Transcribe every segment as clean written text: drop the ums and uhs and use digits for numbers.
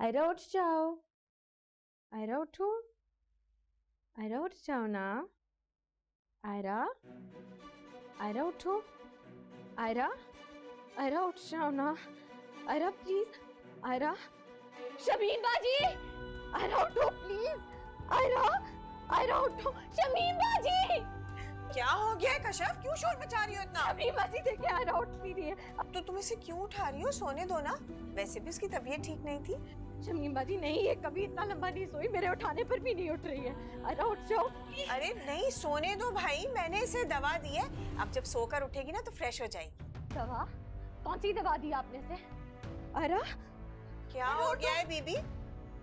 आयरा उठ जाओ, आयरा उठो, आयरा उठ जाओ ना, आयरा, आयरा उठो, आयरा, आयरा उठ जाओ ना, आयरा प्लीज, आयरा, शमीम बाजी, आयरा उठो प्लीज, आयरा, आयरा उठो, शमीम बाजी। क्या हो गया है कशफ, क्यों शोर मचा रही हो इतना? शमीम बाजी देखिए आयरा उठ नहीं रही है। अब तो तुम इसे क्यों उठा रही हो? सोने दो ना, वैसे भी उसकी तबीयत ठीक नहीं थी। शमीम बाजी नहीं, ये कभी इतना लंबा नहीं सोई, मेरे उठाने पर भी नहीं उठ रही है। आयरा उठ जाओ। अरे नहीं, सोने दो भाई, मैंने इसे दवा दी है, अब जब सोकर उठेगी ना तो फ्रेश हो जाएगी। दवा? कौन सी दवा दी आपने से? आयरा क्या हो गया है बीबी?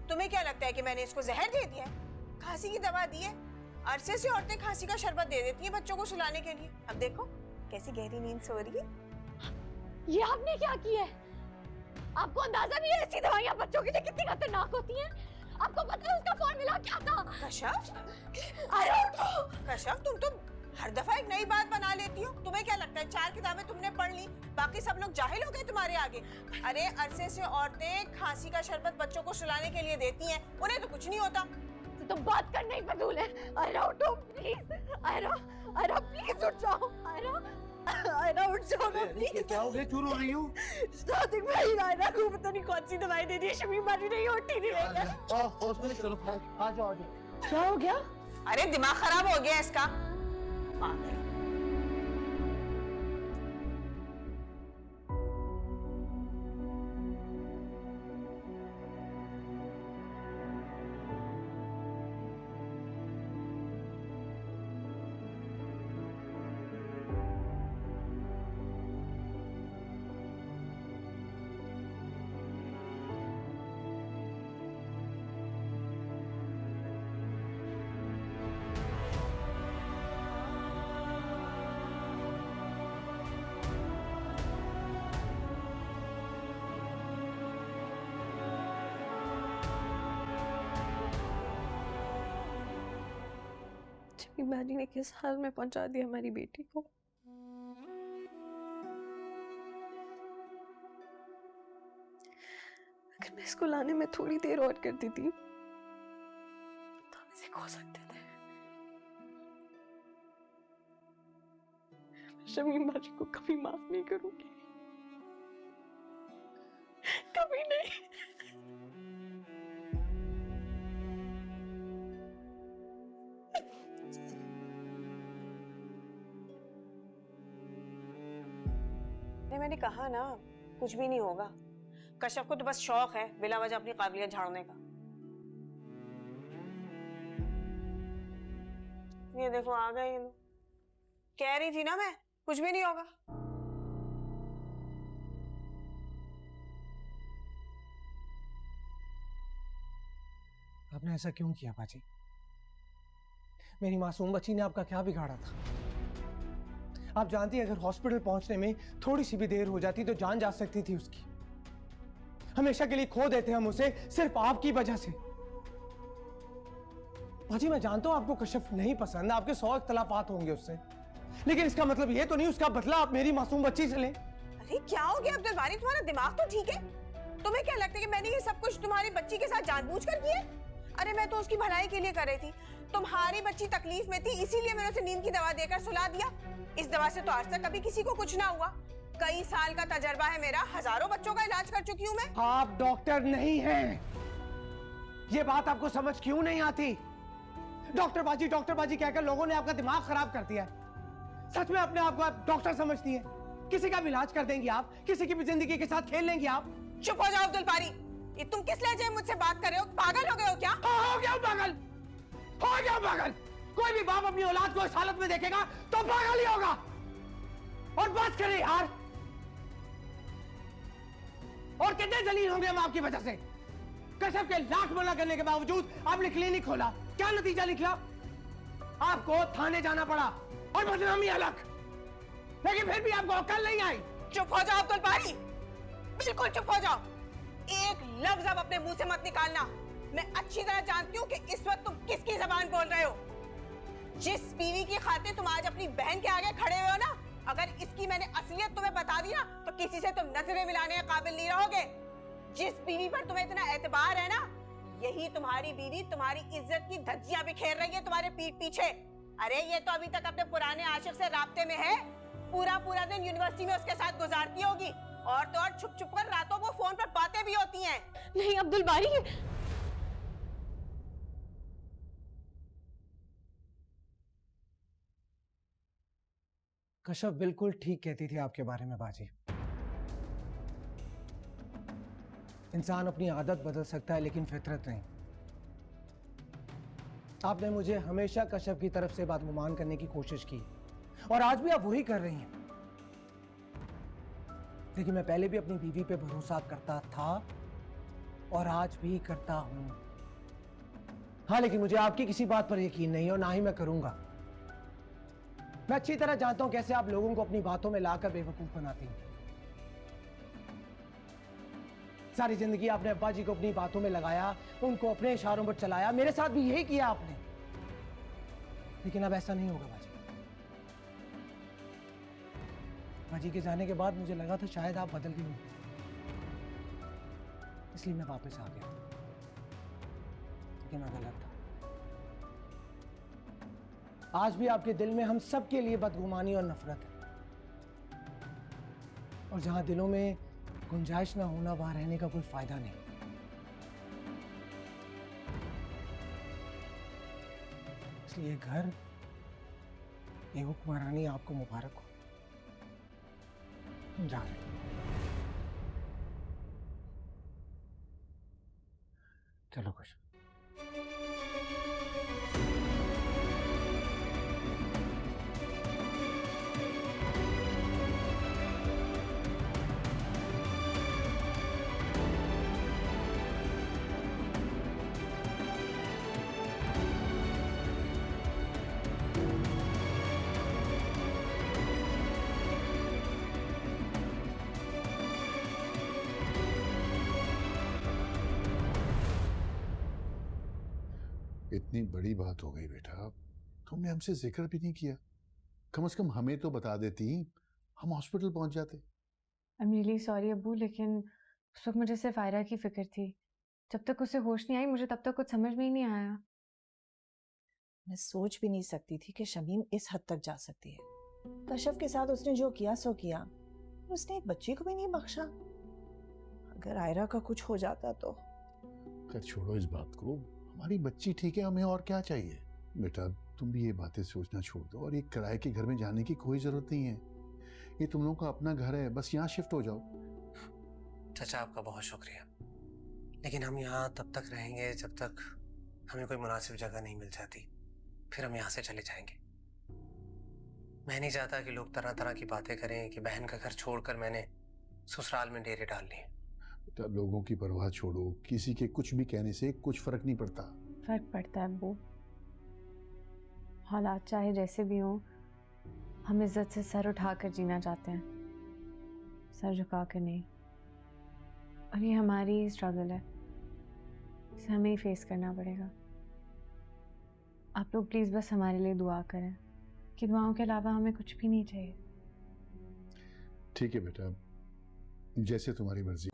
तुम्हें क्या लगता है कि मैंने इसको जहर दे दिया है? खांसी की दवा दी है। अरसे से औरतें खांसी का शरबत दे देती हैं बच्चों को सुलाने के लिए। अब देखो कैसी गहरी नींद सो रही है। ये आपने क्या किया है? आपको अंदाजा भी है ऐसी दवाइयां बच्चों के लिए कितनी खतरनाक होती हैं? आपको पता है उसका फॉर्मूला क्या था? कशफ, आयरा उठो। कशफ तुम तो हर दफा एक नई बात बना लेती हो। तुम्हें क्या लगता है 4 किताबें तुमने पढ़ ली, बाकी सब लोग जाहिल हो गए तुम्हारे आगे? अरे अरसे से औरतें खांसी का शरबत बच्चों को सुलाने के लिए देती हैं, उन्हें तो कुछ नहीं होता। तो बात करना ही फजूल है। आयरा उठो प्लीज, आयरा, आयरा प्लीज उठ जाओ, आयरा, आयरा उठ जाओ ना प्लीज। क्या हो गया, क्यों रो रही हो? सादिक भाई आयरा को पता नहीं कौन सी दवाई दे दी है, शमीम बाजी नहीं उठी नहीं रही है। हॉस्पिटल चलो, आ जाओ आ जाओ। क्या हो गया? अरे दिमाग खराब हो गया इसका। पागल। शमीम बाजी ने किस हाल में पहुंचा दिया हमारी बेटी को। अगर मैं इसको लाने में थोड़ी देर और कर देती तो हम इसे खो सकते थे। शमीम बाजी को कभी माफ नहीं करूंगी, कभी नहीं। मैंने कहा ना कुछ भी नहीं होगा। कशफ को तो बस शौक है बिला वजह अपनी काबिलियत झाड़ने का। ये देखो आ गए ये लोग। कह रही थी ना मैं, कुछ भी नहीं होगा। आपने ऐसा क्यों किया बाजी? मेरी मासूम बच्ची ने आपका क्या बिगाड़ा था? आप जानती हैं अगर हॉस्पिटल पहुंचने में थोड़ी सी भी देर हो जाती तो जान जा सकती थी उसकी। हमेशा के लिए खो देते हम उसे सिर्फ आपकी वजह से। बाजी मैं जानता हूं आपको कशफ नहीं पसंद, आपके 100 इख्तलाफात होंगे उससे, लेकिन इसका मतलब ये तो नहीं उसका बदला आप मेरी मासूम बच्ची से लें। अरे क्या हो गया अब्दुल बारी, तुम्हारा दिमाग तो ठीक है? तुम्हें क्या लगता है कि मैंने ये सब कुछ तुम्हारी बच्ची के साथ जानबूझकर किया? अरे मैं तो उसकी भलाई के लिए कर रही थी। तुम्हारी बच्ची तकलीफ में थी इसीलिए मैंने उसे नींद की दवा देकर सुला दिया। इस दवा से तो आज तक कभी किसी को कुछ ना हुआ। कई साल का तजर्बा है मेरा, हजारों बच्चों का इलाज कर चुकी हूँ मैं। आप डॉक्टर नहीं हैं, ये बात आपको समझ क्यों नहीं आती? डॉक्टर बाजी कहकर लोगों ने आपका दिमाग खराब कर दिया है। सच में अपने आप को आप डॉक्टर समझती हैं? किसी का भी इलाज कर देंगी आप, किसी की भी जिंदगी के साथ खेल लेंगी आप। चुप हो जाओ अब्दुल बारी, ये तुम किस लहजे में मुझसे बात कर रहे हो? पागल हो गए हो क्या? हो गया पागल, हो गया पागल। कोई भी बाप अपनी औलाद को इस हालत में देखेगा तो पागल ही होगा। और बात करें यार, और कितने जलील होंगे हम आपकी वजह से। कशफ के लाख मना करने के बावजूद आपने क्लिनिक खोला, क्या नतीजा निकला? आपको थाने जाना पड़ा और बदनामी अलग, लेकिन फिर भी आपको अक्ल नहीं आई। चुप हो जाओ अब्दुल बारी, बिल्कुल चुप हो जाओ। एक लफ्ज अब अपने मुंह से मत निकालना। मैं अच्छी तरह जानती हूँ कि इस वक्त तुम किसकी जबान बोल रहे हो। जिस बीवी की खातिर तुम आज अपनी बहन के आगे खड़े हुए हो ना, अगर इसकी मैंने असलियत तुम्हें बता दी ना तो किसी से तुम नजरें मिलाने के काबिल नहीं रहोगे। जिस बीवी पर तुम्हें इतना एतबार है ना, यही तुम्हारी बीवी तुम्हारी इज्जत की धज्जियां बिखेर रही है तुम्हारे पीठ पीछे। अरे ये तो अभी तक अपने पुराने आशिक से राब्ते में है, पूरा पूरा दिन यूनिवर्सिटी में उसके साथ गुजारती होगी, और तो और छुप छुप कर रातों को फोन पर बातें भी होती हैं। नहीं अब्दुल बारी, कश्यप बिल्कुल ठीक कहती थी आपके बारे में बाजी। इंसान अपनी आदत बदल सकता है लेकिन फितरत नहीं। आपने मुझे हमेशा कश्यप की तरफ से बदगुमान करने की कोशिश की और आज भी आप वही कर रही हैं। लेकिन मैं पहले भी अपनी बीवी पे भरोसा करता था और आज भी करता हूं। हाँ, लेकिन मुझे आपकी किसी बात पर यकीन नहीं और ना ही मैं करूंगा। मैं अच्छी तरह जानता हूं कैसे आप लोगों को अपनी बातों में लाकर बेवकूफ बनाती हैं। सारी जिंदगी आपने अब्बा जी को अपनी बातों में लगाया, उनको अपने इशारों पर चलाया, मेरे साथ भी यही किया आपने। लेकिन अब ऐसा नहीं होगा बाजी। बाजी के जाने के बाद मुझे लगा था शायद आप बदल गई, इसलिए मैं वापस आ गया, लेकिन मैं गलत था। आज भी आपके दिल में हम सब के लिए बदगुमानी और नफरत है, और जहां दिलों में गुंजाइश ना होना वहां रहने का कोई फायदा नहीं। इसलिए घर, ये हुक्मरानी आपको मुबारक हो। जा रहे हैं। चलो खुश। इतनी बड़ी बात हो गई बेटा, तुमने हमसे जिक्र भी नहीं किया। कम से कम हमें तो बता देती, हम हॉस्पिटल पहुंच जाते। आई एम रियली सॉरी अब्बू, लेकिन उस वक्त मुझे सिर्फ आयरा की फिक्र थी। जब तक उसे होश नहीं आई मुझे तब तक कुछ समझ में ही नहीं आया। मैं सोच भी नहीं सकती थी कि शमीम इस हद तक जा सकती है। कश्यप के साथ उसने जो किया सो किया, उसने एक बच्ची को भी नहीं बख्शा। अगर आयरा का कुछ हो जाता तो। कर छोड़ो इस बात को, हमारी बच्ची ठीक है, हमें और क्या चाहिए। बेटा तुम भी ये बातें सोचना छोड़ दो, और ये किराए के घर में जाने की कोई जरूरत नहीं है। ये तुम लोगों का अपना घर है, बस यहाँ शिफ्ट हो जाओ। चाचा आपका बहुत शुक्रिया, लेकिन हम यहाँ तब तक रहेंगे जब तक हमें कोई मुनासिब जगह नहीं मिल जाती, फिर हम यहाँ से चले जाएंगे। मैं नहीं चाहता कि लोग तरह तरह की बातें करें कि बहन का घर छोड़कर मैंने ससुराल में डेरे डाल लिए। बेटा लोगों की परवाह छोड़ो, किसी के कुछ भी कहने से कुछ फर्क नहीं पड़ता। फर्क पड़ता है अब्बू, हालात चाहे जैसे भी हों, हम इज्जत से सर उठा कर जीना चाहते हैं, सर झुका कर नहीं। और ये हमारी ही स्ट्रगल है, इसे हमें ही फेस करना पड़ेगा। आप लोग प्लीज़ बस हमारे लिए दुआ करें, कि दुआओं के अलावा हमें कुछ भी नहीं चाहिए। ठीक है बेटा, जैसे तुम्हारी मर्जी।